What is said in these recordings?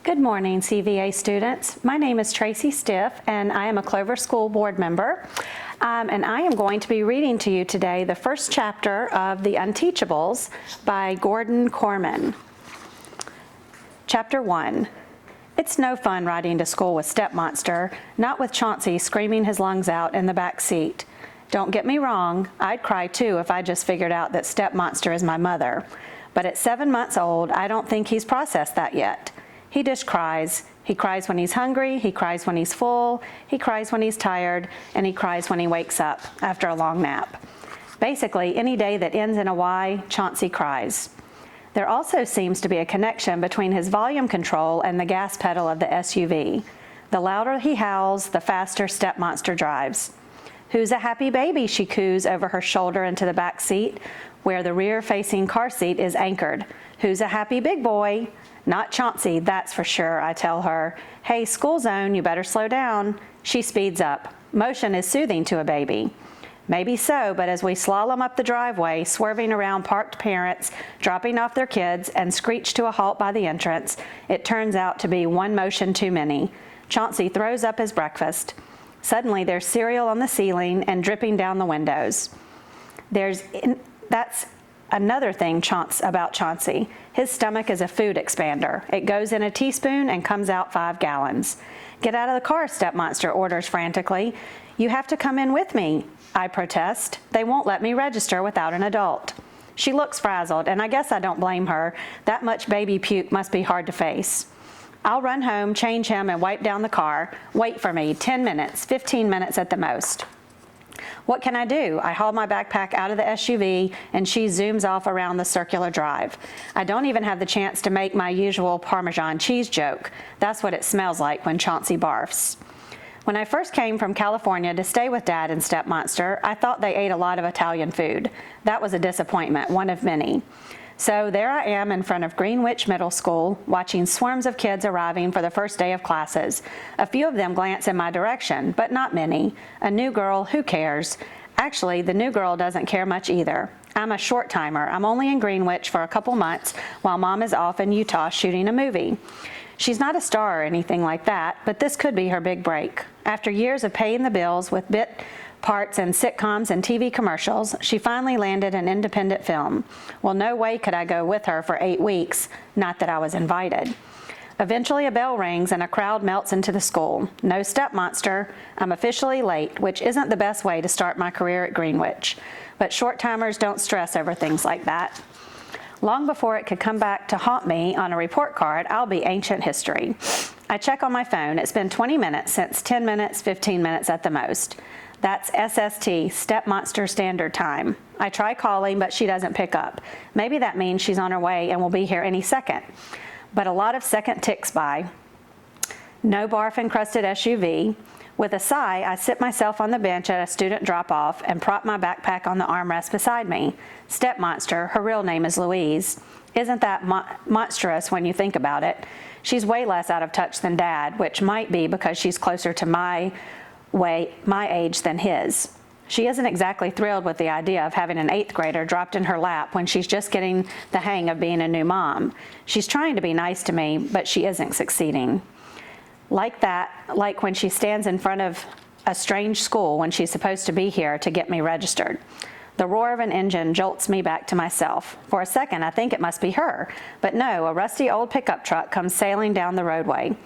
Good morning, CVA students. My name is Tracy Stiff, and I am a Clover School Board member. And I am going to be reading to you today the first chapter of the Unteachables by Gordon Corman. Chapter 1. It's no fun riding to school with Step Monster, not with Chauncey screaming his lungs out in the back seat. Don't get me wrong, I'd cry too if I just figured out that Step Monster is my mother. But at 7 months old, I don't think he's processed that yet. He just cries. He cries when he's hungry, he cries when he's full, he cries when he's tired, and he cries when he wakes up after a long nap. Basically, any day that ends in a Y, Chauncey cries. There also seems to be a connection between his volume control and the gas pedal of the SUV. The louder he howls, the faster Step Monster drives. "Who's a happy baby?" she coos over her shoulder into the back seat, where the rear-facing car seat is anchored. "Who's a happy big boy?" "Not Chauncey, that's for sure," I tell her. "Hey, school zone, you better slow down." She speeds up. Motion is soothing to a baby. Maybe so, but as we slalom up the driveway, swerving around parked parents, dropping off their kids, and screech to a halt by the entrance, it turns out to be one motion too many. Chauncey throws up his breakfast. Suddenly, there's cereal on the ceiling and dripping down the windows. That's another thing about Chauncey. His stomach is a food expander. It goes in a teaspoon and comes out 5 gallons. "Get out of the car," Step Monster orders frantically. "You have to come in with me," I protest. "They won't let me register without an adult." She looks frazzled, and I guess I don't blame her. That much baby puke must be hard to face. I'll run home, change him, and wipe down the car. Wait for me, 10 minutes, 15 minutes at the most. What can I do? I haul my backpack out of the SUV, and she zooms off around the circular drive. I don't even have the chance to make my usual Parmesan cheese joke. That's what it smells like when Chauncey barfs. When I first came from California to stay with Dad and Step Monster, I thought they ate a lot of Italian food. That was a disappointment, one of many. So there I am in front of Greenwich Middle School, watching swarms of kids arriving for the first day of classes. A few of them glance in my direction, but not many. A new girl, who cares? Actually, the new girl doesn't care much either. I'm a short timer. I'm only in Greenwich for a couple months while Mom is off in Utah shooting a movie. She's not a star or anything like that, but this could be her big break. After years of paying the bills with bit parts and sitcoms and TV commercials, she finally landed an independent film. Well, no way could I go with her for 8 weeks, not that I was invited. Eventually a bell rings and a crowd melts into the school. No Step Monster. I'm officially late, which isn't the best way to start my career at Greenwich. But short-timers don't stress over things like that. Long before it could come back to haunt me on a report card, I'll be ancient history. I check on my phone. It's been 20 minutes since 10 minutes, 15 minutes at the most. That's SST, Step Monster Standard Time. I try calling, but she doesn't pick up. Maybe that means she's on her way and will be here any second. But a lot of second ticks by. No barf-encrusted SUV. With a sigh, I sit myself on the bench at a student drop-off and prop my backpack on the armrest beside me. Step Monster, her real name is Louise. Isn't that monstrous when you think about it? She's way less out of touch than Dad, which might be because she's closer to my age than his. She isn't exactly thrilled with the idea of having an 8th grader dropped in her lap when she's just getting the hang of being a new mom. She's trying to be nice to me, but she isn't succeeding. Like when she stands in front of a strange school when she's supposed to be here to get me registered. The roar of an engine jolts me back to myself. For a second, I think it must be her, but no, a rusty old pickup truck comes sailing down the roadway,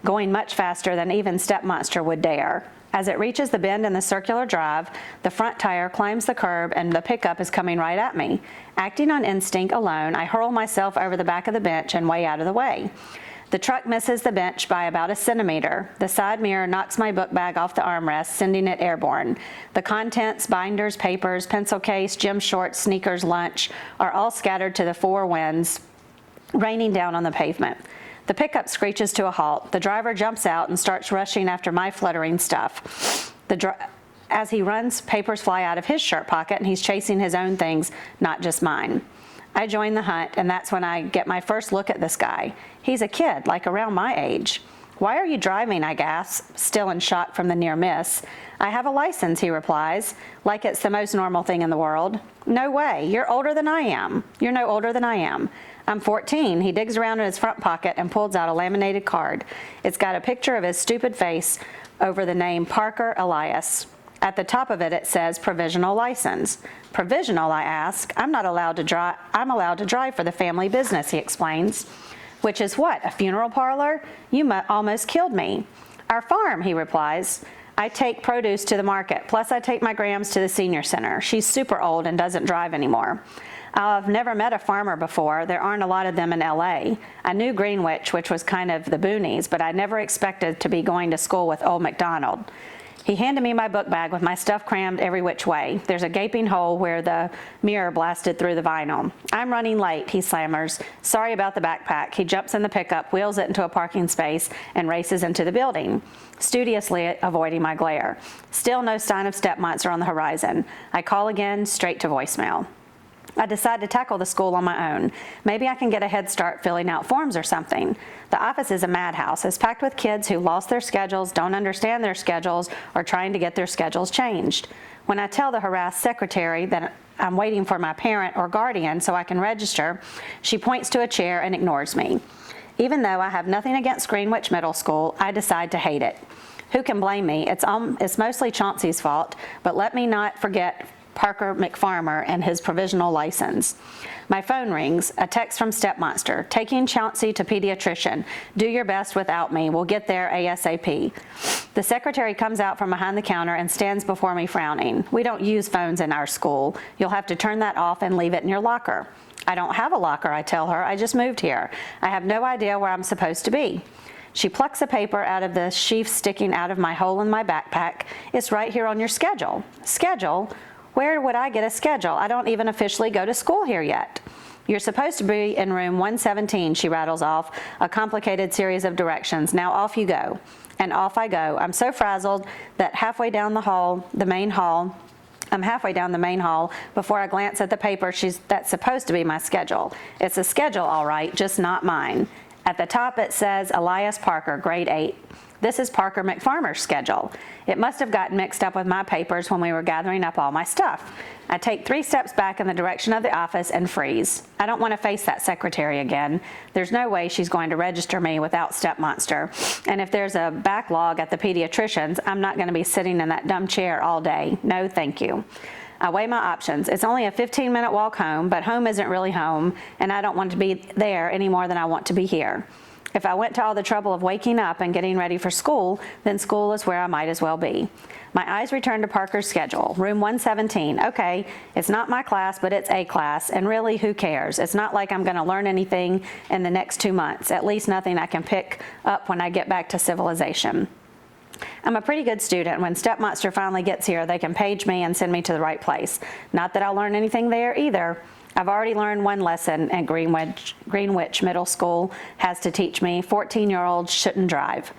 going much faster than even Step Monster would dare. As it reaches the bend in the circular drive, the front tire climbs the curb and the pickup is coming right at me. Acting on instinct alone, I hurl myself over the back of the bench and way out of the way. The truck misses the bench by about a centimeter. The side mirror knocks my book bag off the armrest, sending it airborne. The contents, binders, papers, pencil case, gym shorts, sneakers, lunch, are all scattered to the 4 winds, raining down on the pavement. The pickup screeches to a halt. The driver jumps out and starts rushing after my fluttering stuff. As he runs, papers fly out of his shirt pocket, and he's chasing his own things, not just mine. I join the hunt, and that's when I get my first look at this guy. He's a kid, like around my age. "Why are you driving?" I gasp, still in shock from the near miss. "I have a license," he replies, like it's the most normal thing in the world. "No way, you're older than I am." "You're no older than I am." I'm 14. He digs around in his front pocket and pulls out a laminated card. It's got a picture of his stupid face over the name Parker Elias. At the top of it, it says provisional license. Provisional, I ask. I'm allowed to drive for the family business, he explains. Which is what, a funeral parlor? You almost killed me. Our farm, he replies. I take produce to the market, plus I take my Grams to the senior center. She's super old and doesn't drive anymore. I've never met a farmer before. There aren't a lot of them in LA. I knew Greenwich, which was kind of the boonies, but I never expected to be going to school with old MacDonald. He handed me my book bag with my stuff crammed every which way. There's a gaping hole where the mirror blasted through the vinyl. I'm running late, he slammers. Sorry about the backpack. He jumps in the pickup, wheels it into a parking space, and races into the building, studiously avoiding my glare. Still no sign of stepmonster on the horizon. I call again, straight to voicemail. I decide to tackle the school on my own. Maybe I can get a head start filling out forms or something. The office is a madhouse. It's packed with kids who lost their schedules, don't understand their schedules, or trying to get their schedules changed. When I tell the harassed secretary that I'm waiting for my parent or guardian so I can register, she points to a chair and ignores me. Even though I have nothing against Greenwich Middle School, I decide to hate it. Who can blame me? It's mostly Chauncey's fault, but let me not forget Parker McFarmer and his provisional license. My phone rings, a text from Stepmonster. Taking Chauncey to pediatrician. Do your best without me. We'll get there ASAP. The secretary comes out from behind the counter and stands before me frowning. We don't use phones in our school. You'll have to turn that off and leave it in your locker. I don't have a locker, I tell her. I just moved here. I have no idea where I'm supposed to be. She plucks a paper out of the sheaf sticking out of my hole in my backpack. It's right here on your schedule. Schedule? Where would I get a schedule? I don't even officially go to school here yet. You're supposed to be in room 117, she rattles off, a complicated series of directions. Now off you go. And off I go. I'm so frazzled that I'm halfway down the main hall before I glance at the paper that's supposed to be my schedule. It's a schedule, all right, just not mine. At the top it says Elias Parker, grade 8. This is Parker McFarmer's schedule. It must have gotten mixed up with my papers when we were gathering up all my stuff. I take 3 steps back in the direction of the office and freeze. I don't want to face that secretary again. There's no way she's going to register me without Stepmonster. And if there's a backlog at the pediatrician's, I'm not going to be sitting in that dumb chair all day. No, thank you. I weigh my options. It's only a 15-minute walk home, but home isn't really home, and I don't want to be there any more than I want to be here. If I went to all the trouble of waking up and getting ready for school, then school is where I might as well be. My eyes return to Parker's schedule. Room 117. Okay, it's not my class, but it's a class, and really, who cares? It's not like I'm going to learn anything in the next 2 months, at least nothing I can pick up when I get back to civilization. I'm a pretty good student. When Stepmonster finally gets here, they can page me and send me to the right place. Not that I'll learn anything there either. I've already learned one lesson at Greenwich Middle School has to teach me. 14-year-olds shouldn't drive.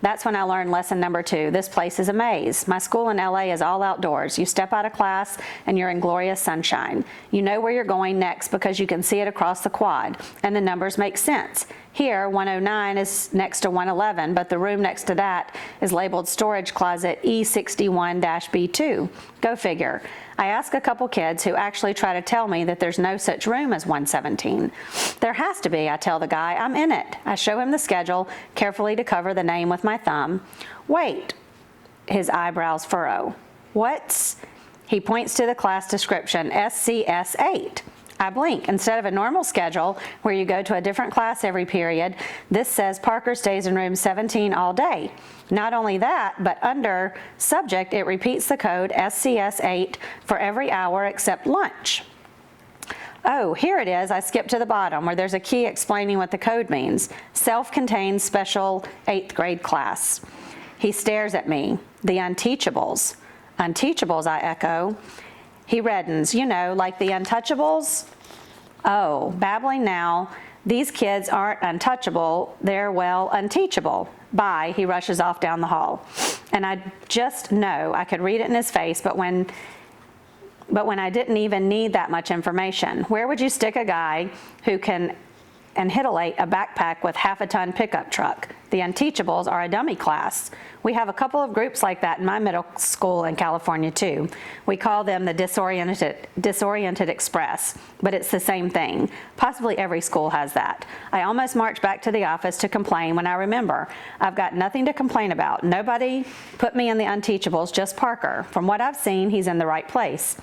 That's when I learned lesson number 2. This place is a maze. My school in LA is all outdoors. You step out of class and you're in glorious sunshine. You know where you're going next because you can see it across the quad, and the numbers make sense. Here, 109 is next to 111, but the room next to that is labeled storage closet E61-B2. Go figure. I ask a couple kids who actually try to tell me that there's no such room as 117. There has to be, I tell the guy. I'm in it. I show him the schedule, carefully to cover the name with my thumb. Wait, his eyebrows furrow. What's? He points to the class description, SCS 8. I blink. Instead of a normal schedule where you go to a different class every period, this says Parker stays in room 17 all day. Not only that, but under subject, it repeats the code SCS 8 for every hour except lunch. Oh, here it is. I skip to the bottom where there's a key explaining what the code means. Self-contained special 8th grade class. He stares at me. The Unteachables. Unteachables, I echo. He reddens, you know, like the Untouchables. Oh, babbling now. These kids aren't untouchable. They're, well, unteachable. Bye. He rushes off down the hall. And I just know, I could read it in his face, but when I didn't even need that much information. Where would you stick a guy who can and Hittolate a backpack with half-a-ton pickup truck. The Unteachables are a dummy class. We have a couple of groups like that in my middle school in California too. We call them the Disoriented Express, but it's the same thing. Possibly every school has that. I almost marched back to the office to complain when I remember I've got nothing to complain about. Nobody put me in the Unteachables, just Parker. From what I've seen, he's in the right place.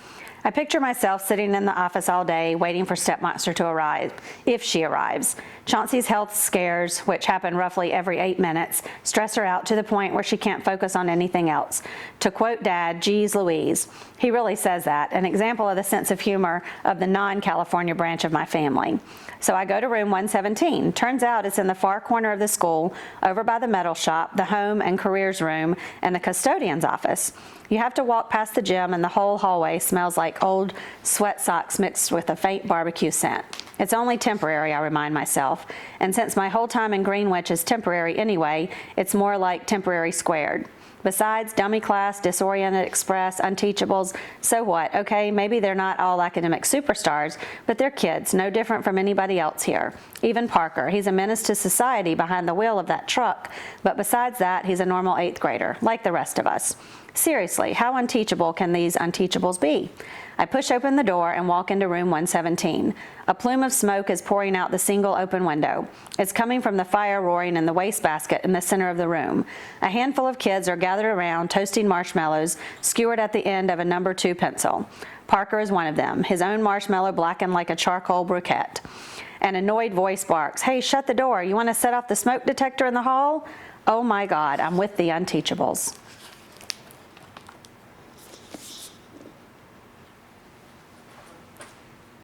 I picture myself sitting in the office all day waiting for Stepmonster to arrive, if she arrives. Chauncey's health scares, which happen roughly every 8 minutes, stress her out to the point where she can't focus on anything else. To quote Dad, geez Louise. He really says that, an example of the sense of humor of the non-California branch of my family. So I go to room 117. Turns out it's in the far corner of the school, over by the metal shop, the home and careers room, and the custodian's office. You have to walk past the gym and the whole hallway smells like old sweat socks mixed with a faint barbecue scent. It's only temporary, I remind myself. And since my whole time in Greenwich is temporary anyway, it's more like temporary squared. Besides, dummy class, Disoriented Express, Unteachables, so what? Okay, maybe they're not all academic superstars, but they're kids, no different from anybody else here. Even Parker, he's a menace to society behind the wheel of that truck, but besides that, he's a normal 8th grader, like the rest of us. Seriously, how unteachable can these Unteachables be? I push open the door and walk into room 117. A plume of smoke is pouring out the single open window. It's coming from the fire roaring in the wastebasket in the center of the room. A handful of kids are gathered around toasting marshmallows, skewered at the end of a number 2 pencil. Parker is one of them, his own marshmallow blackened like a charcoal briquette. An annoyed voice barks, "Hey, shut the door. You want to set off the smoke detector in the hall?" Oh my God, I'm with the Unteachables.